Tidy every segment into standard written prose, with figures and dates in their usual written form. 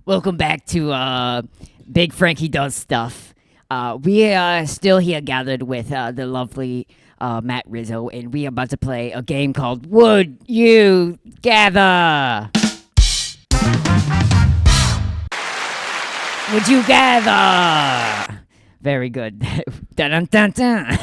Welcome back to Big Frankie Does Stuff. We are still here gathered with the lovely Matt Rizzo, and we are about to play a game called Would You Gather? Would you gather? Very good. Dun, dun, dun.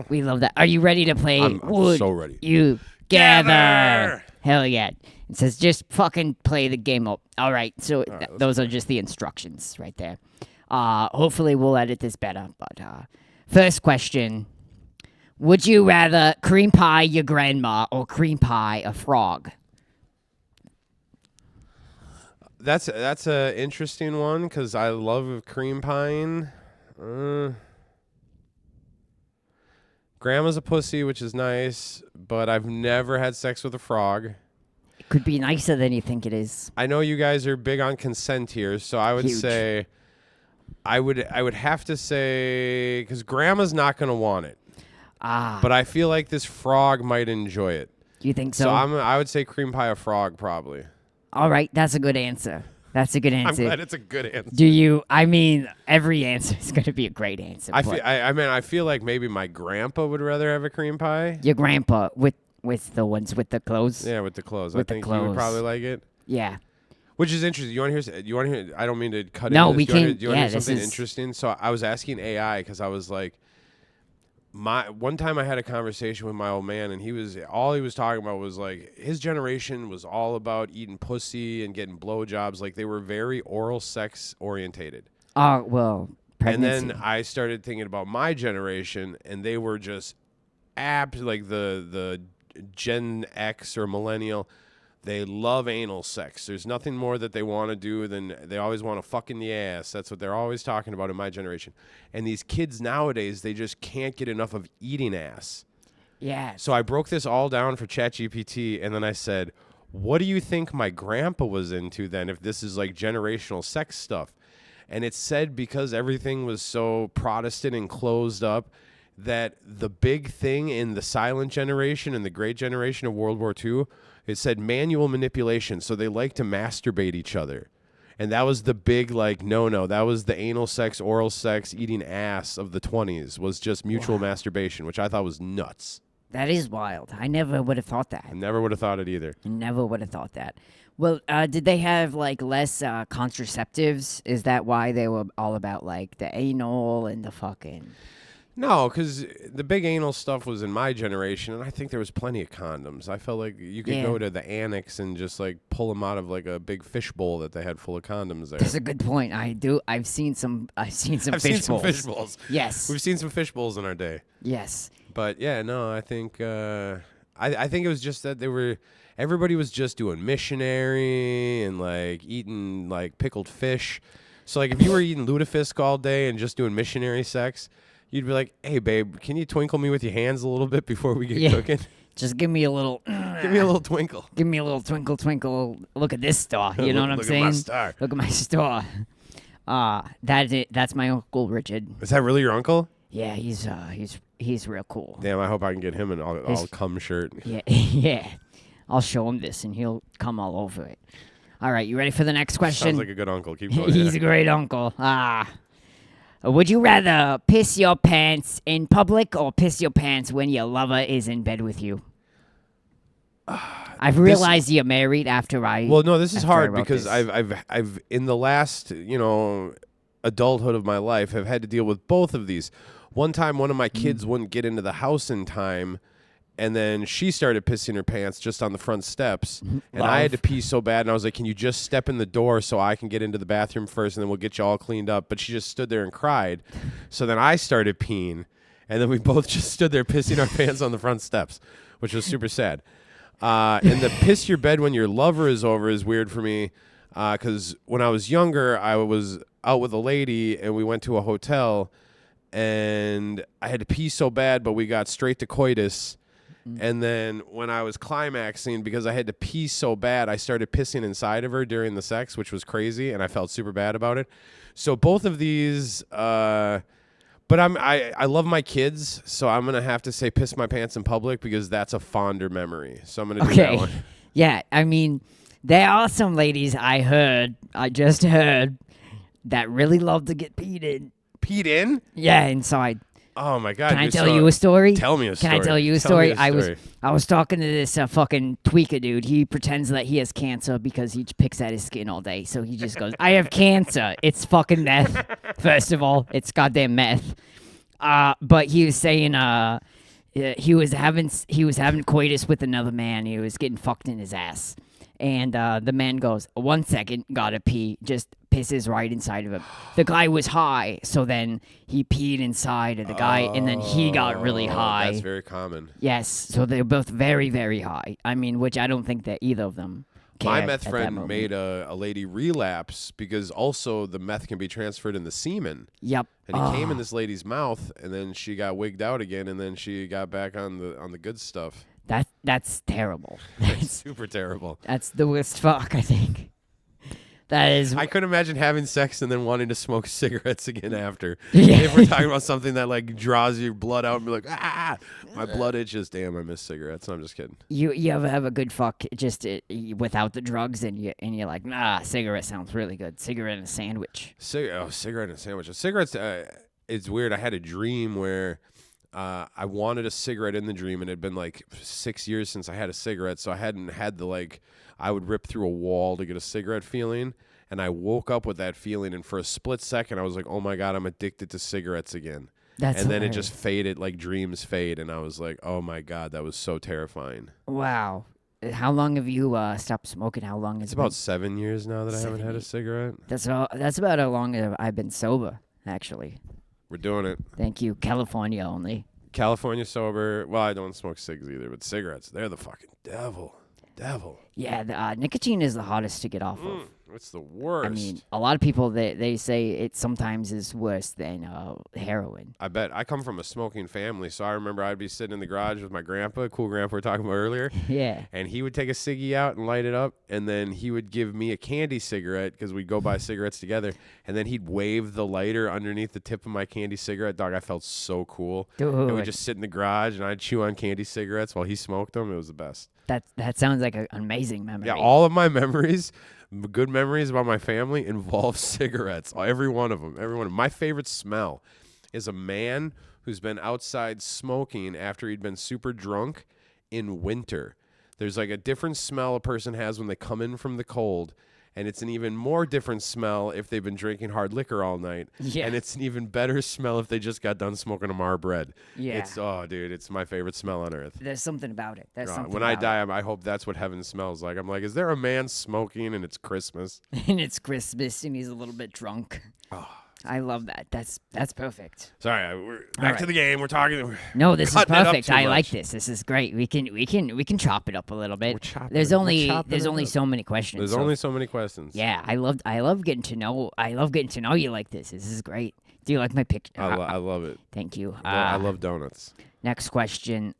We love that. Are you ready to play? I'm Would so ready. You gather? Hell yeah. It says just fucking play the game up. All right, so those are just the instructions right there. Hopefully we'll edit this better. But first question. Would you rather cream pie your grandma or cream pie a frog? That's a interesting one because I love cream pieing. Grandma's a pussy, which is nice, but I've never had sex with a frog. It could be nicer than you think it is. I know you guys are big on consent here, so I would say I would have to say because Grandma's not going to want it. But I feel like this frog might enjoy it. Do you think so? So I would say cream pie a frog probably. All right, that's a good answer. That's a good answer. I'm glad it's a good answer. Do you? I mean, every answer is going to be a great answer. I feel like maybe my grandpa would rather have a cream pie. Your grandpa with the ones with the clothes. Yeah, with the clothes. With I think the he would clothes. probably like it. Yeah. Which is interesting. You want to hear? I don't mean to cut. No, into we this. can. Do you want to hear This something is interesting? So I was asking AI because I was like, one time I had a conversation with my old man, and he was talking about was like his generation was all about eating pussy and getting blowjobs. Like they were very oral sex orientated. well, pregnancy. And then I started thinking about my generation, and they were just like the Gen X or millennial. They love anal sex. There's nothing more that they want to do than they always want to fuck in the ass. That's what they're always talking about in my generation. And these kids nowadays, they just can't get enough of eating ass. Yeah. So I broke this all down for ChatGPT, and then I said, what do you think my grandpa was into then if this is like generational sex stuff? And it said because everything was so Protestant and closed up, that the big thing in the silent generation and the great generation of World War II, it said manual manipulation. So they like to masturbate each other. And that was the big, like, no. That was the anal sex, oral sex, eating ass of the 20s was just mutual masturbation, which I thought was nuts. That is wild. I never would have thought that. I never would have thought it either. Never would have thought that. Well, did they have, like, less contraceptives? Is that why they were all about, like, the anal and the fucking... No, because the big anal stuff was in my generation, and I think there was plenty of condoms. I felt like you could go to the annex and just like pull them out of like a big fish bowl that they had full of condoms there. That's a good point. I've seen some fish bowls. Yes. We've seen some fish bowls in our day. Yes. But yeah, no, I think I think it was just that everybody was just doing missionary and like eating like pickled fish. So like if you were eating lutefisk all day and just doing missionary sex, you'd be like, hey, babe, can you twinkle me with your hands a little bit before we get cooking? Just give me a little... Give me a little twinkle. Give me a little twinkle, twinkle. Look at this star. You know what I'm saying? Look at my star. Look at my star. That's my Uncle Richard. Is that really your uncle? Yeah, he's real cool. Damn, I hope I can get him an all cum shirt. Yeah, yeah. I'll show him this, and he'll come all over it. All right, you ready for the next question? Sounds like a good uncle. Keep going. He's a great uncle. Would you rather piss your pants in public or piss your pants when your lover is in bed with you? I've realized you're married after I. Well, no, this is hard because this. I've in the last adulthood of my life have had to deal with both of these. One time, one of my kids wouldn't get into the house in time. And then she started pissing her pants just on the front steps. And I had to pee so bad. And I was like, can you just step in the door so I can get into the bathroom first and then we'll get you all cleaned up? But she just stood there and cried. So then I started peeing. And then we both just stood there pissing our pants on the front steps, which was super sad. And the piss your bed when your lover is over is weird for me. Because when I was younger, I was out with a lady and we went to a hotel. And I had to pee so bad, but we got straight to coitus. And then when I was climaxing, because I had to pee so bad, I started pissing inside of her during the sex, which was crazy, and I felt super bad about it. So both of these, but I love my kids, so I'm gonna have to say piss my pants in public because that's a fonder memory. So I'm gonna do that one. Yeah, I mean, There are some ladies I just heard, that really love to get peed in. Peed in? Yeah, inside. Oh my God! Can I tell you a story? Tell me a story. Can I tell you a story? I was talking to this fucking tweaker dude. He pretends that he has cancer because he picks at his skin all day. So he just goes, "I have cancer. It's fucking meth." First of all, it's goddamn meth. But he was saying, he was having coitus with another man. He was getting fucked in his ass. And the man goes, 1 second, gotta pee, just pisses right inside of him. The guy was high, so then he peed inside of the guy, and then he got really high. That's very common. Yes, so they're both very, very high. I mean, which I don't think that either of them My cared meth at friend that moment. made a lady relapse because also the meth can be transferred in the semen. Yep. And he came in this lady's mouth, and then she got wigged out again, and then she got back on the good stuff. That's terrible. It's super terrible. That's the worst fuck, I think. That is. I couldn't imagine having sex and then wanting to smoke cigarettes again after. Yeah. If we're talking about something that like draws your blood out and be like, my blood itches. Damn, I miss cigarettes. No, I'm just kidding. You ever have a good fuck just without the drugs and you're like, nah, cigarette sounds really good. Cigarette and a sandwich. Cigarette and a sandwich. Cigarettes. It's weird. I had a dream where I wanted a cigarette in the dream, and it had been like 6 years since I had a cigarette, so I hadn't had the like I would rip through a wall to get a cigarette feeling. And I woke up with that feeling, and for a split second, I was like, "Oh my God, I'm addicted to cigarettes again." That's and then hilarious. it just faded, like dreams fade, and I was like, "Oh my God, that was so terrifying." Wow. How long have you stopped smoking? How long has It's it been? about 7 years now that I haven't had a cigarette. That's about how long I've been sober, actually. We're doing it. Thank you. California only. California sober. Well, I don't smoke cigs either, but cigarettes, they're the fucking devil. Yeah, the, nicotine is the hardest to get off of. It's the worst. I mean, a lot of people, they say it sometimes is worse than heroin. I bet. I come from a smoking family, so I remember I'd be sitting in the garage with my grandpa, cool grandpa we were talking about earlier. Yeah. And he would take a ciggy out and light it up, and then he would give me a candy cigarette because we'd go buy cigarettes together, and then he'd wave the lighter underneath the tip of my candy cigarette. Dog, I felt so cool. Dude. And we'd just sit in the garage, and I'd chew on candy cigarettes while he smoked them. It was the best. That sounds like an amazing memory. Yeah, all of my memories, good memories about my family, involve cigarettes. Every one of them. Every one of them. My favorite smell is a man who's been outside smoking after he'd been super drunk in winter. There's like a different smell a person has when they come in from the cold, and it's an even more different smell if they've been drinking hard liquor all night. Yeah. And it's an even better smell if they just got done smoking a Mar bread. Yeah. It's my favorite smell on earth. There's something about it. When I die, I hope that's what heaven smells like. I'm like, is there a man smoking and it's Christmas? And it's Christmas and he's a little bit drunk. Oh. I love that. That's perfect. Sorry, we're back to the game. We're talking. No, this is cutting it up perfect. too I much. like this. This is great. We can chop it up a little bit. We're chopping There's it- only we're chopping there's it only up. so many questions. There's so- only so many questions. Yeah, I love getting to know you like this. This is great. Do you like my picture? I love it. Thank you. I love donuts. Next question.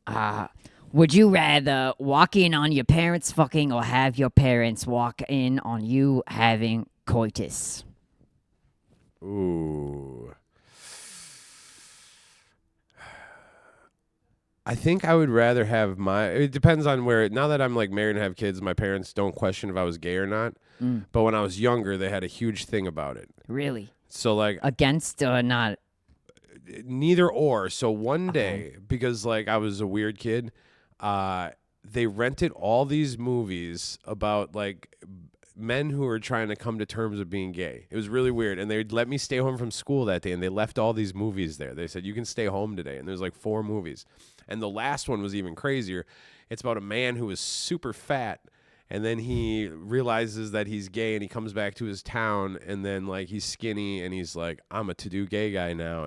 Would you rather walk in on your parents fucking or have your parents walk in on you having coitus? Ooh. I think I would rather have it depends on where, now that I'm like married and have kids, my parents don't question if I was gay or not. But when I was younger, they had a huge thing about it. Really? So like Against or not? neither or. So one day, because like I was a weird kid, they rented all these movies about like men who were trying to come to terms with being gay. It was really weird. And they'd let me stay home from school that day, and they left all these movies there. They said, you can stay home today. And there's like 4 movies. And the last one was even crazier. It's about a man who was super fat, and then he realizes that he's gay, and he comes back to his town, and then like he's skinny, and he's like, I'm a to-do gay guy now.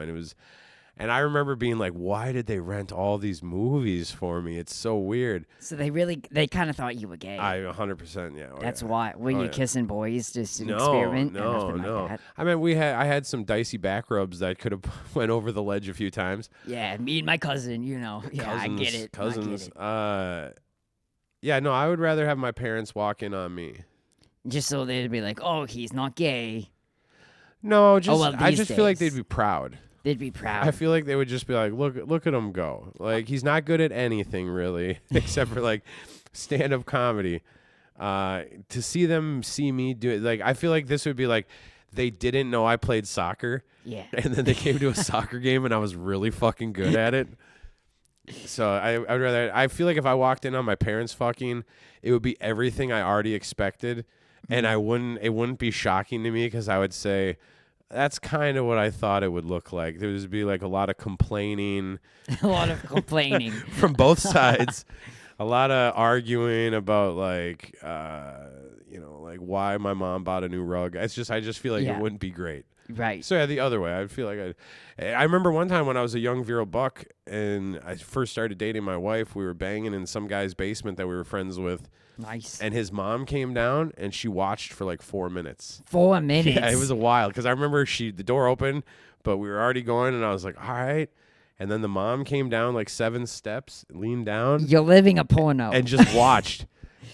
And I remember being like, why did they rent all these movies for me? It's so weird. So they kind of thought you were gay. 100%, yeah. That's why. Were you kissing boys just an No, experiment? no, Nothing no. Like that? I mean, I had some dicey back rubs that could have went over the ledge a few times. Yeah, me and my cousin, Yeah, I get it. Cousins. I get it. Yeah, no, I would rather have my parents walk in on me. Just so they'd be like, oh, he's not gay. No, I these just feel like days. they'd be proud. They'd be proud. I feel like they would just be like, look at him go. Like, he's not good at anything really, except for like stand-up comedy. To see me do it, like I feel like this would be like they didn't know I played soccer. Yeah. And then they came to a soccer game and I was really fucking good at it. So I'd rather. I feel like if I walked in on my parents fucking, it would be everything I already expected, and it wouldn't be shocking to me because I would say, that's kind of what I thought it would look like. There would be like a lot of complaining. A lot of complaining. From both sides. A lot of arguing about like, like why my mom bought a new rug. I just feel like it wouldn't be great. Right. So the other way, I feel like I remember one time when I was a young virile buck and I first started dating my wife, we were banging in some guy's basement that we were friends with. Nice. And his mom came down and she watched for like 4 minutes. 4 minutes? Yeah, it was a while because I remember the door opened, but we were already going and I was like, all right. And then the mom came down like 7 steps, leaned down. You're living a porno. And just watched.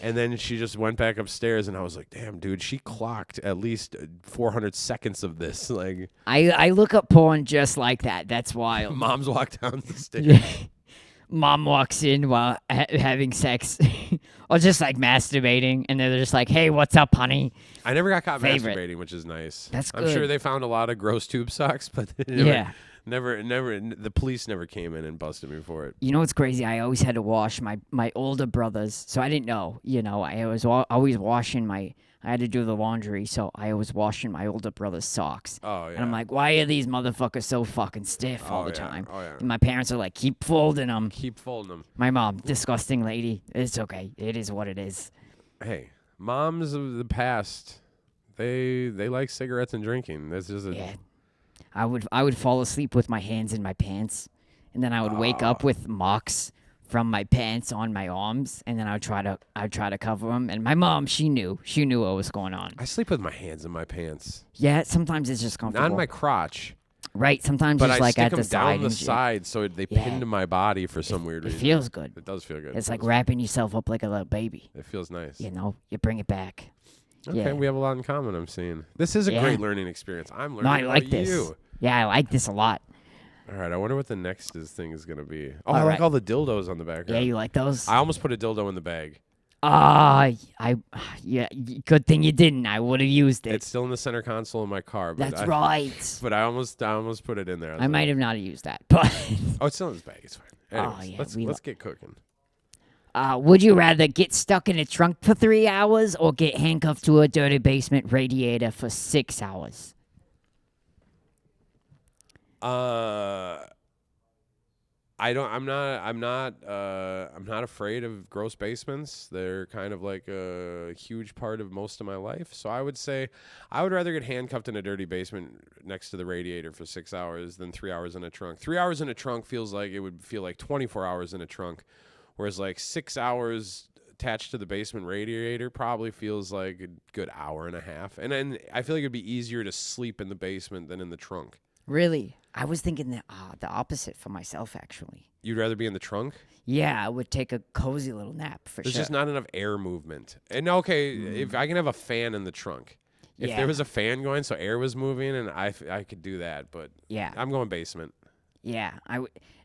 And then she just went back upstairs, and I was like, damn, dude, she clocked at least 400 seconds of this. Like, I look up porn just like that. That's wild. Mom's walked down the stairs. Mom walks in while having sex or just like masturbating, and they're just like, hey, what's up, honey? I never got caught masturbating, which is nice. That's good. I'm sure they found a lot of gross tube socks, but never, the police never came in and busted me for it. You know what's crazy? I always had to wash my older brothers, so I didn't know. I was always washing I had to do the laundry, so I was washing my older brother's socks. Oh, yeah. And I'm like, why are these motherfuckers so fucking stiff all the time? Oh, yeah. And my parents are like, keep folding them. Keep folding them. My mom, disgusting lady. It's okay. It is what it is. Hey, moms of the past, they like cigarettes and drinking. That's just I would fall asleep with my hands in my pants, and then I would wake up with marks from my pants on my arms, and then I'd try to cover them. And my mom, she knew what was going on. I sleep with my hands in my pants. Yeah, sometimes it's just comfortable. Not in my crotch. Right, sometimes but it's I like stick at the them side. down the side so they pin to my body for some weird reason. It feels good. It does feel good. It's like wrapping yourself up like a little baby. It feels nice. You bring it back. Okay, we have a lot in common, I'm seeing. This is a great learning experience. I'm learning I like this. you. Yeah, I like this a lot. All right, I wonder what the next thing is going to be. Oh, I like all the dildos on the background. Yeah, you like those? I almost put a dildo in the bag. Good thing you didn't. I would have used it. It's still in the center console in my car. But That's right. But I almost put it in there. I might have not used that, but it's still in this bag. It's fine. Anyways, let's get cooking. Would you rather get stuck in a trunk for 3 hours or get handcuffed to a dirty basement radiator for 6 hours? I'm not afraid of gross basements. They're kind of like a huge part of most of my life. So I would say I would rather get handcuffed in a dirty basement next to the radiator for 6 hours than 3 hours in a trunk. 3 hours in a trunk would feel like 24 hours in a trunk, whereas like 6 hours attached to the basement radiator probably feels like a good hour and a half. And then I feel like it'd be easier to sleep in the basement than in the trunk. Really? I was thinking the opposite for myself, actually. You'd rather be in the trunk? Yeah, I would take a cozy little nap for There's sure. just not enough air movement. And if I can have a fan in the trunk. If there was a fan going so air was moving and I could do that, but I'm going basement. Yeah,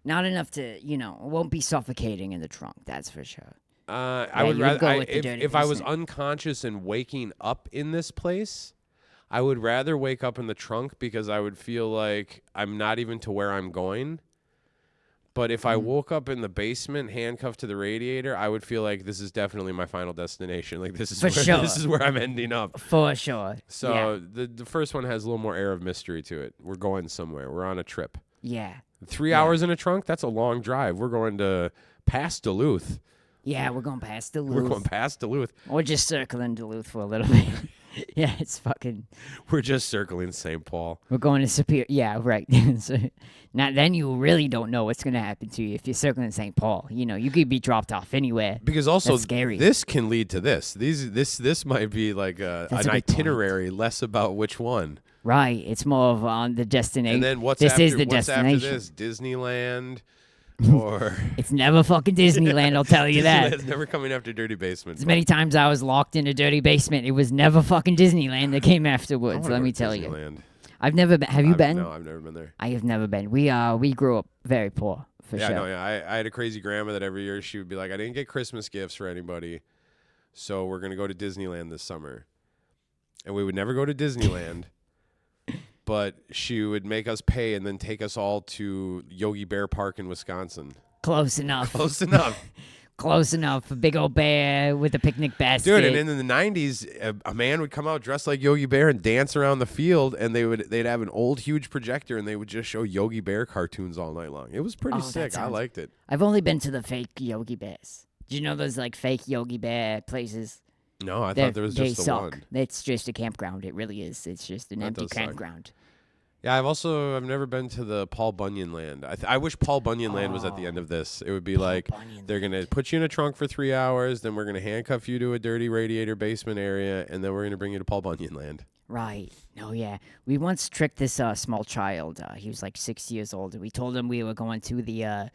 not enough to, it won't be suffocating in the trunk, that's for sure. I would rather if I was unconscious and waking up in this place, I would rather wake up in the trunk because I would feel like I'm not even to where I'm going. But if I woke up in the basement handcuffed to the radiator, I would feel like this is definitely my final destination. Like this is where I'm ending up. For sure. So the first one has a little more air of mystery to it. We're going somewhere. We're on a trip. Yeah. 3 hours in a trunk, that's a long drive. We're going to past Duluth. Yeah, we're going past Duluth. Or just circling Duluth for a little bit. Yeah, it's fucking... We're just circling St. Paul. We're going to Superior. Yeah, right. So, now, then you really don't know what's going to happen to you if you're circling St. Paul. You could be dropped off anywhere. Because also, that's scary. This can lead to this. This might be like an itinerary, less about which one. Right. It's more of on the destination. And then what's after after this? Disneyland... Or it's never fucking Disneyland, I'll tell you that. It's never coming after Dirty Basement. As many times I was locked in a dirty basement, it was never fucking Disneyland that came afterwards, let me tell you. I've never been. Have you been? No, I've never been there. I have never been. We grew up very poor, for sure. I had a crazy grandma that every year she would be like, I didn't get Christmas gifts for anybody, So we're going to go to Disneyland this summer. And we would never go to Disneyland, but she would make us pay and then take us all to Yogi Bear Park in Wisconsin. Close enough. Close enough. Close enough. A big old bear with a picnic basket. Dude, and in the 90s, a man would come out dressed like Yogi Bear and dance around the field, and they'd have an old, huge projector, and they would just show Yogi Bear cartoons all night long. It was pretty sick. I liked it. I've only been to the fake Yogi Bears. Do you know those, like, fake Yogi Bear places? No, I thought there was just the one. It's just a campground. It really is. It's just an empty campground. Yeah, I've never been to the Paul Bunyan land. I wish Paul Bunyan land was at the end of this. It would be like they're going to put you in a trunk for 3 hours, then we're going to handcuff you to a dirty radiator basement area, and then we're going to bring you to Paul Bunyan land. Right. Oh, yeah. We once tricked this small child. He was like 6 years old. We told him we were going to the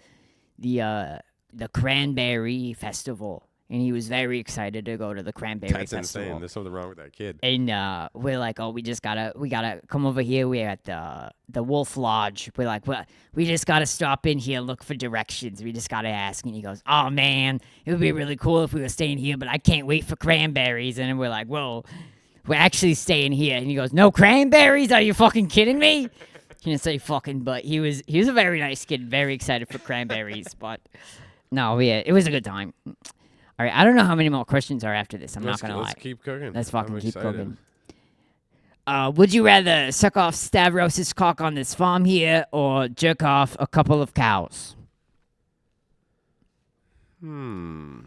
Cranberry Festival. And he was very excited to go to the Cranberry Festival. That's insane. There's something wrong with that kid. And we're like, oh, we gotta come over here. We're at the Wolf Lodge. We're like, well, we just gotta stop in here, look for directions. We just gotta ask. And he goes, oh man, it would be really cool if we were staying here, but I can't wait for cranberries. And we're like, whoa, we're actually staying here. And he goes, no cranberries? Are you fucking kidding me? He didn't say fucking, but he was a very nice kid, very excited for cranberries. But no, yeah, it was a good time. All right, I don't know how many more questions are after this. I'm not going to lie. Let's keep cooking. Let's fucking keep cooking. Would you rather suck off Stavros' cock on this farm here or jerk off a couple of cows? Now,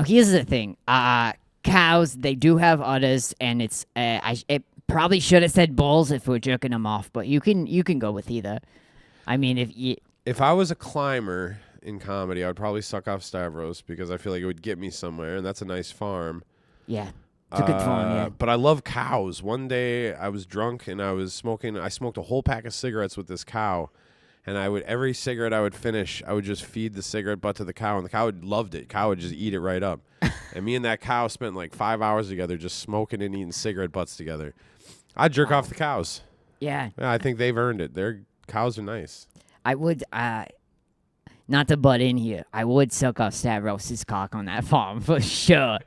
here's the thing. Cows, they do have udders, and it probably should have said bulls if we're jerking them off, but you can go with either. I mean, if I was a climber in comedy, I would probably suck off Stavros because I feel like it would get me somewhere, and that's a nice farm. Yeah, it's a good farm, yeah. But I love cows. One day I was drunk and I smoked a whole pack of cigarettes with this cow, and every cigarette I would finish, I would just feed the cigarette butt to the cow, and the cow loved it. Cow would just eat it right up. And me and that cow spent like 5 hours together just smoking and eating cigarette butts together. I'd jerk off the cows. Yeah. I think they've earned it. Their cows are nice. I would, not to butt in here, I would suck off Stavros' cock on that farm, for sure.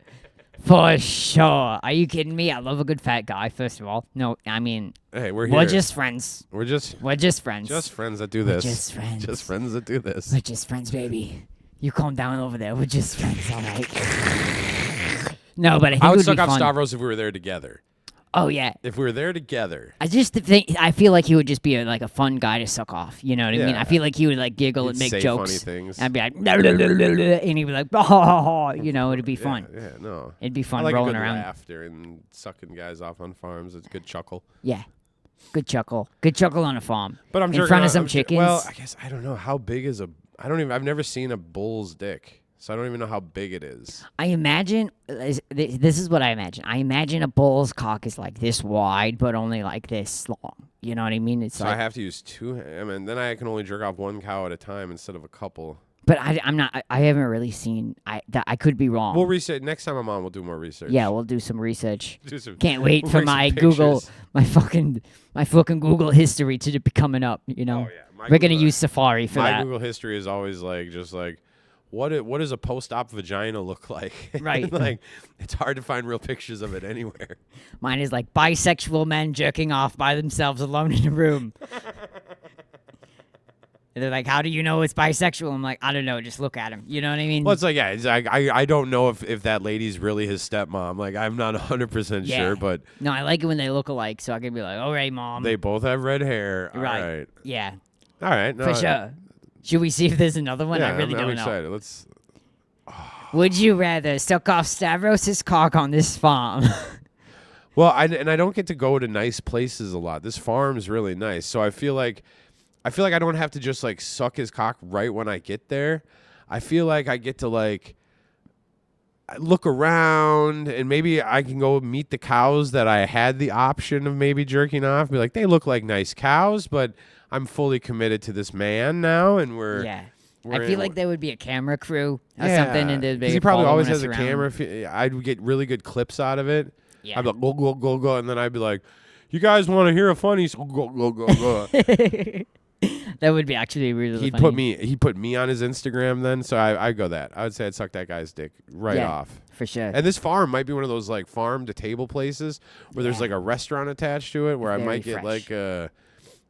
For sure. Are you kidding me? I love a good fat guy, first of all. No, I mean, hey, we're here. We're just friends. We're just friends. Just friends that do this. We're just friends. Just friends that do this. We're just friends, baby. You calm down over there. We're just friends, all right? No, but I would suck off Stavros if we were there together. Oh, yeah. If we were there together. I feel like he would just be a fun guy to suck off. You know what I mean? I feel like he would like giggle and make say jokes. Funny things. I'd be like, and he'd be like, oh, you know, it'd be fun. Yeah, no. It'd be fun I like rolling a good around. Laughter and sucking guys off on farms. It's a good chuckle. Yeah. Good chuckle. Good chuckle on a farm. But I'm in front of some chickens. Well, I guess I don't know how big is I've never seen a bull's dick. So I don't even know how big it is. I imagine, this is what I imagine. I imagine a bull's cock is like this wide, but only like this long. You know what I mean? So I have to use two. I mean, then I can only jerk off one cow at a time instead of a couple. But I'm not. I haven't really seen. I could be wrong. We'll research next time I'm on. We'll do more research. Yeah, we'll do some research. Can't wait for my Google, my fucking Google history to be coming up. You know, we're gonna use Safari for that. My Google history is always just like. What does a post-op vagina look like? Right. Like, it's hard to find real pictures of it anywhere. Mine is like bisexual men jerking off by themselves alone in a room. And they're like, how do you know it's bisexual? I'm like, I don't know. Just look at him. You know what I mean? Well, it's like, I don't know if that lady's really his stepmom. Like, I'm not 100% sure, but... No, I like it when they look alike, so I can be like, all right, Mom. They both have red hair. Right. All right. Yeah. All right. No, for sure. Should we see if there's another one? Yeah, I really don't know. I'm excited. Let's... Would you rather suck off Stavros' cock on this farm? Well, I don't get to go to nice places a lot. This farm's really nice, so I feel like I don't have to just like suck his cock right when I get there. I feel like I get to like look around and maybe I can go meet the cows that I had the option of maybe jerking off. Be like, they look like nice cows, but I'm fully committed to this man now, and we're... Yeah. I feel like there would be a camera crew or something, and there'd be he probably always has a camera. I'd get really good clips out of it. Yeah. I'd be like, go, and then I'd be like, you guys want to hear a funny? So go. That would be actually really He'd funny. put me on his Instagram then, so I'd go that. I would say I'd suck that guy's dick right Yeah, off. for sure. And this farm might be one of those like farm to table places where there's Yeah. like a restaurant attached to it, where I Very might get fresh.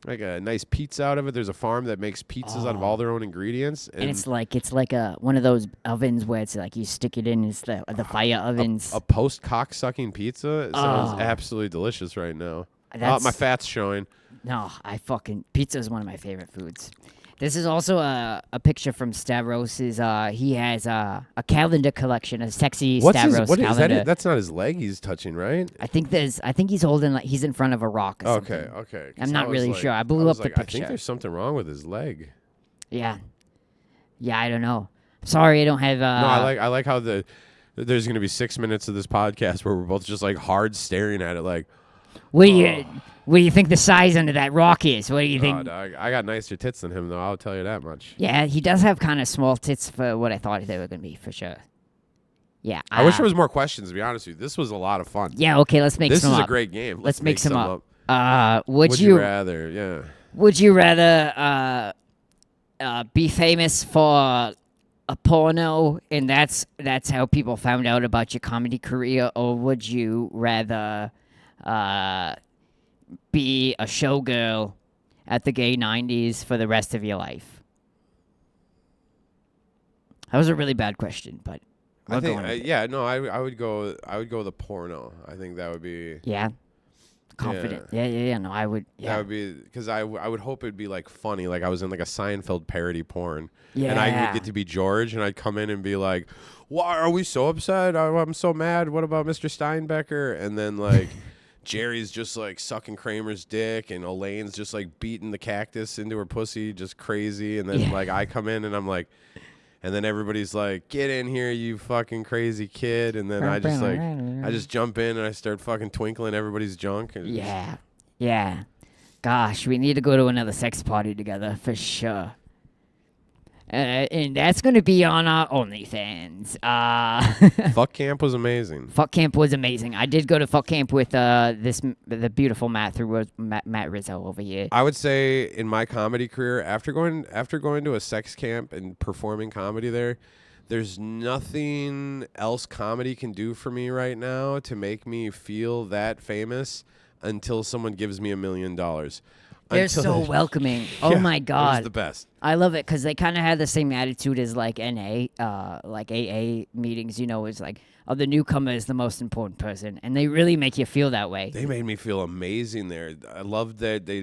like a nice pizza out of it. There's a farm that makes pizzas out of all their own ingredients, And it's like a one of those ovens where it's like you stick it in. It's the fire ovens. a post cock sucking pizza. It sounds Oh. absolutely delicious right now. That's- My fat's showing. No, pizza is one of my favorite foods. This is also a picture from Stavros's. He has a calendar collection, a sexy Stavros what calendar. is that? That's not his leg he's touching, right? I think he's holding he's in front of a rock. Or something. Okay. 'Cause I'm not I was really like- sure. I blew up was like, the I think picture. there's something wrong with his leg. Yeah, I don't know. Sorry, I don't have. No, I like how there's gonna be 6 minutes of this podcast where we're both just like hard staring at it, like. What do you think the size under that rock is? What do you think? Oh, dog, I got nicer tits than him, though. I'll tell you that much. Yeah, he does have kind of small tits for what I thought they were going to be, for sure. Yeah. I wish there was more questions, to be honest with you. This was a lot of fun. Yeah, okay, let's make This some is up. a great game. Let's make some up. Would Would you you rather? Yeah. would you rather be famous for a porno and that's how people found out about your comedy career, or would you rather be a showgirl at the gay 90s for the rest of your life? That was a really bad question, but I think, going with it. yeah, no, I would go with a porno. I think that would be. Yeah. Confident. Yeah. No, I would. Yeah. That would be because I would hope it'd be like funny, like I was in like a Seinfeld parody porn, Yeah. and I would get to be George, and I'd come in and be like, "Why are we so upset? I'm so mad. What about Mr. Steinbecker?" And then like Jerry's just like sucking Kramer's dick, and Elaine's just like beating the cactus into her pussy, just crazy. And then like I come in and I'm like. And then everybody's like, "Get in here, you fucking crazy kid!" And then I just jump in and I start fucking twinkling everybody's junk. And Yeah. Gosh, we need to go to another sex party together for sure. And that's gonna be on our OnlyFans. Fuck camp was amazing. Fuck camp was amazing. I did go to fuck camp with the beautiful Matt Rizzo over here. I would say in my comedy career, after going to a sex camp and performing comedy there's nothing else comedy can do for me right now to make me feel that famous until someone gives me $1 million. They're so welcoming. Oh my It god, was the best. I love it because they kind of had the same attitude as like NA, like AA meetings. You know, it's like, oh, the newcomer is the most important person, and they really make you feel that way. They made me feel amazing there. I loved that they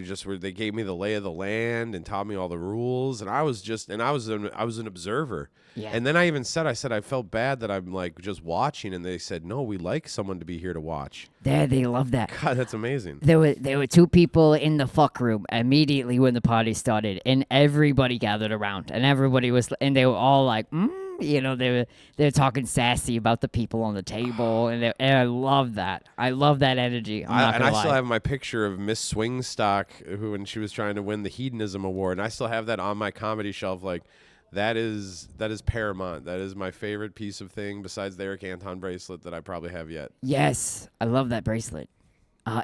gave me the lay of the land and taught me all the rules, and I was an observer. Yeah. And then I said I felt bad that I'm like just watching, and they said, "No, we like someone to be here to watch." They love that. God, that's amazing. There were two people in the fuck room immediately when the party started, and everybody gathered around, and and they were all like, you know, they were talking sassy about the people on the table, and I love that. I love that energy. I'm not gonna lie. Still have my picture of Miss Swingstock, who when she was trying to win the Hedonism Award, and I still have that on my comedy shelf. Like, that is paramount. That is my favorite piece of thing besides the Eric Anton bracelet that I probably have yet. Yes, I love that bracelet.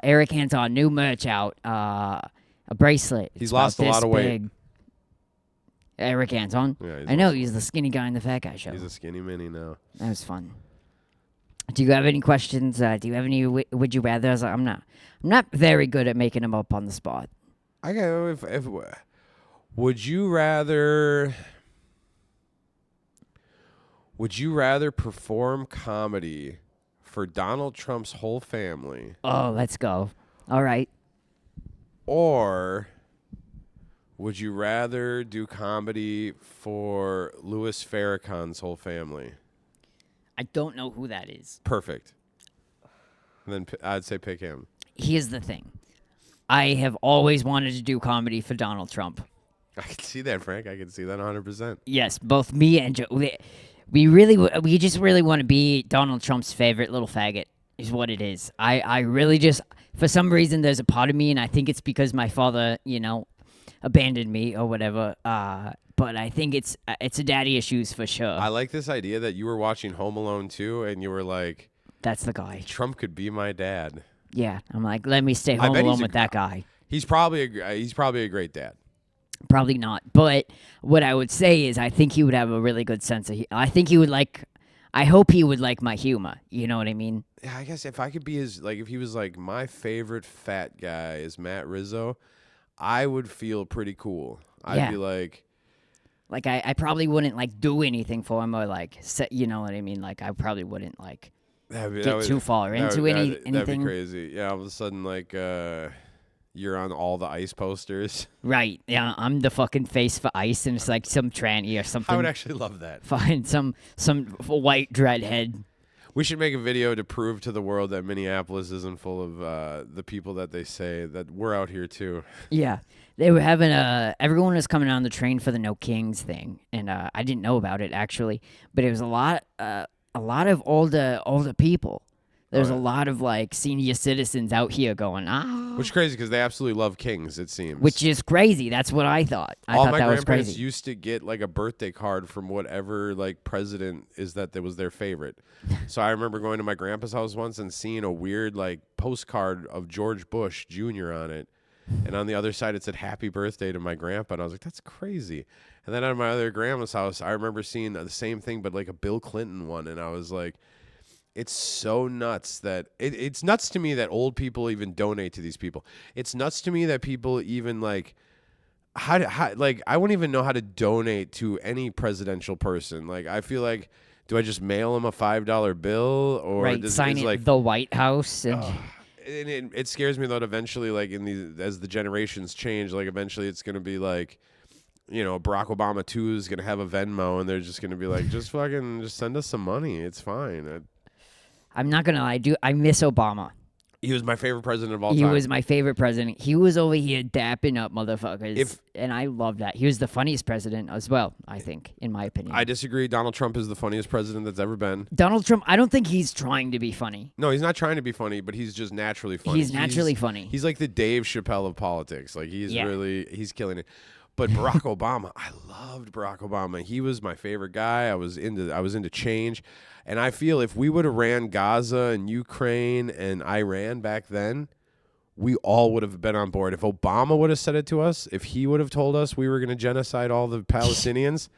Eric Anton, new merch out. A bracelet. He's It's lost about a lot this of weight. big. Eric Anton. Yeah, I know, he's the skinny guy in the Fat Guy show. He's a skinny mini now. That was fun. Do you have any questions? Do you have any would you rather? I'm not very good at making them up on the spot. I go if would you rather perform comedy for Donald Trump's whole family, Oh, let's go. All right. or would you rather do comedy for Louis Farrakhan's whole family? I don't know who that is. Perfect. Then I'd say pick him. Here's the thing. I have always wanted to do comedy for Donald Trump. I can see that, Frank. I can see that 100%. Yes, both me and Joe. We just really want to be Donald Trump's favorite little faggot. Is what it is. I really just, for some reason, there's a part of me, and I think it's because my father, abandoned me or whatever. But I think it's a daddy issues for sure. I like this idea that you were watching Home Alone 2 and you were like, That's the guy. Trump could be my dad. Yeah, I'm like, let me stay I home bet alone he's with that guy. He's probably a great dad. Probably not. But what I would say is I think he would have a really good sense of I think he would like I hope he would like my humor. You know what I mean? Yeah, I guess if I could be his, like, if he was like my favorite fat guy is Matt Rizzo, I would feel pretty cool. I'd be like I probably wouldn't like do anything for him or like you know what I mean? Like I probably wouldn't like get too far into anything. That'd be crazy. Yeah, all of a sudden like you're on all the ICE posters. Right. Yeah, I'm the fucking face for ICE, and it's like some tranny or something. I would actually love that. Find some white dreadhead. We should make a video to prove to the world that Minneapolis isn't full of the people that they say, that we're out here too. Yeah. They were having everyone was coming on the train for the No Kings thing, and I didn't know about it actually, but it was a lot of older people. There's a lot of like senior citizens out here going, which is crazy because they absolutely love kings, it seems. Which is crazy. That's what I thought. I All thought my that was grandparents crazy. used to get like a birthday card from whatever like president is that was their favorite. So I remember going to my grandpa's house once and seeing a weird like postcard of George Bush Jr. on it. And on the other side, it said happy birthday to my grandpa. And I was like, that's crazy. And then at my other grandma's house, I remember seeing the same thing, but like a Bill Clinton one. And I was like, it's so nuts that it's nuts to me that old people even donate to these people. It's nuts to me that people even like like I wouldn't even know how to donate to any presidential person. Like I feel like, do I just mail them a $5 bill or sign it like the White House? And it scares me that eventually, like as the generations change, like eventually it's gonna be like, you know, Barack Obama 2 is gonna have a Venmo and they're just gonna be like, just send us some money. It's fine. I'm not gonna lie, I miss Obama. He was my favorite president of all time. He was my favorite president. He was over here dapping up motherfuckers, and I love that. He was the funniest president as well, I think, in my opinion. I disagree. Donald Trump is the funniest president that's ever been. Donald Trump, I don't think he's trying to be funny. No, he's not trying to be funny, but he's just naturally funny. He's naturally funny. He's like the Dave Chappelle of politics. Like he's killing it. But Barack Obama, I loved Barack Obama. He was my favorite guy. I was into change. And I feel if we would have ran Gaza and Ukraine and Iran back then, we all would have been on board. If Obama would have said it to us, if he would have told us we were going to genocide all the Palestinians,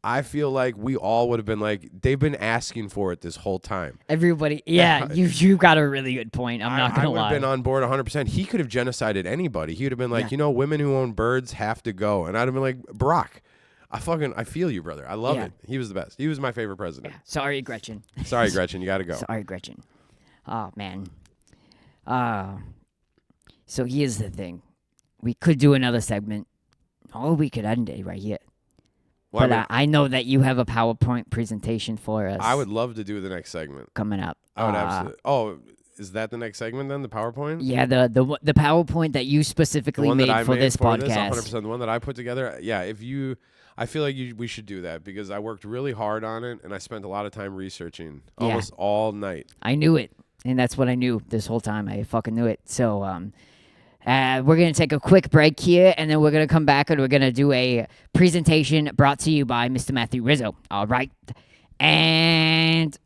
I feel like we all would have been like, they've been asking for it this whole time. Everybody, you got a really good point. I'm not going to lie. I would have been on board 100%. He could have genocided anybody. He would have been like, women who own birds have to go. And I'd have been like, Barack, I feel you, brother. I love it. He was the best. He was my favorite president. Yeah. Sorry, Gretchen. Sorry, Gretchen. You got to go. Sorry, Gretchen. Oh, man. So here's the thing. We could do another segment, or we could end it right here. Well, but I know that you have a PowerPoint presentation for us. I would love to do the next segment. Coming up. I would absolutely. Oh, is that the next segment then? The PowerPoint? Yeah, the PowerPoint that you specifically made for this podcast. 100%. The one that I put together. Yeah, I feel like we should do that because I worked really hard on it and I spent a lot of time researching almost all night. I knew it, and that's what I knew this whole time. I fucking knew it. So we're going to take a quick break here, and then we're going to come back and we're going to do a presentation brought to you by Mr. Matthew Rizzo. All right. And